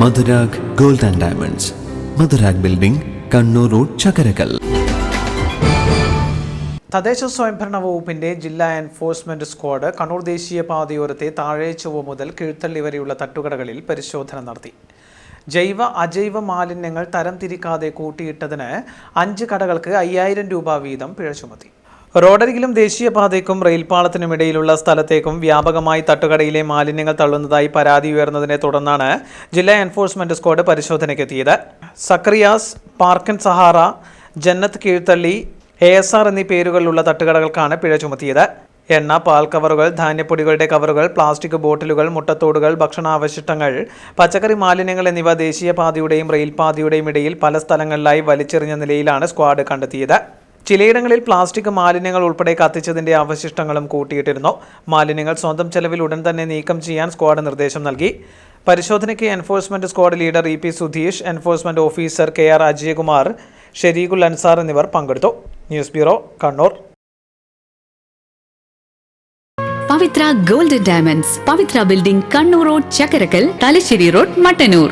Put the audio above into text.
Madhurag gold and diamonds, Madhurag building, Kannur road, Chakkarakal. തദ്ദേശ സ്വയംഭരണ വകുപ്പിന്റെ ജില്ലാ എൻഫോഴ്സ്മെന്റ് സ്ക്വാഡ് കണ്ണൂർ ദേശീയപാതയോരത്തെ താഴേച്ചൊവ്വ മുതൽ കീഴ്ത്തള്ളി വരെയുള്ള തട്ടുകടകളിൽ പരിശോധന നടത്തി. ജൈവ അജൈവ മാലിന്യങ്ങൾ തരംതിരിക്കാതെ കൂട്ടിയിട്ടതിന് 5 കടകൾക്ക് 5000 രൂപ വീതം പിഴ ചുമത്തി. റോഡരികിലും ദേശീയപാതയ്ക്കും റെയിൽപാളത്തിനുമിടയിലുള്ള സ്ഥലത്തേക്കും വ്യാപകമായി തട്ടുകടയിലെ മാലിന്യങ്ങൾ തള്ളുന്നതായി പരാതി ഉയർന്നതിനെ തുടർന്നാണ് ജില്ലാ എൻഫോഴ്സ്മെന്റ് സ്ക്വാഡ് പരിശോധനയ്ക്കെത്തിയത്. സക്രിയാസ്, പാർക്കൻ സഹാറ, ജന്നത്ത് കീഴ്ത്തള്ളി, ASR എന്നീ പേരുകളിലുള്ള തട്ടുകടകൾക്കാണ് പിഴ ചുമത്തിയത്. എണ്ണ, പാൽ കവറുകൾ, ധാന്യപ്പൊടികളുടെ കവറുകൾ, പ്ലാസ്റ്റിക് ബോട്ടിലുകൾ, മുട്ടത്തോടുകൾ, ഭക്ഷണാവശിഷ്ടങ്ങൾ, പച്ചക്കറി മാലിന്യങ്ങൾ എന്നിവ ദേശീയപാതയുടെയും റെയിൽപാതയുടെയും ഇടയിൽ പല സ്ഥലങ്ങളിലായി വലിച്ചെറിഞ്ഞ നിലയിലാണ് സ്ക്വാഡ് കണ്ടെത്തിയത്. ചിലയിടങ്ങളിൽ പ്ലാസ്റ്റിക് മാലിന്യങ്ങൾ ഉൾപ്പെടെ കത്തിച്ചതിന്റെ അവശിഷ്ടങ്ങളും കൂട്ടിയിട്ടിരുന്നു. മാലിന്യങ്ങൾ സ്വന്തം ചെലവിൽ ഉടൻ തന്നെ നീക്കം ചെയ്യാൻ സ്ക്വാഡ് നിർദ്ദേശം നൽകി. പരിശോധനയ്ക്ക് enforcement squad leader EP Sudheesh, enforcement officer KR Ajayakumar, Shereekhul Ansar എന്നിവർ പങ്കെടുത്തു. News bureau, Kannur. Pavithra gold and diamonds, Pavithra building, Kannur road, Chakkarakal, Thalassery road, Mattannur.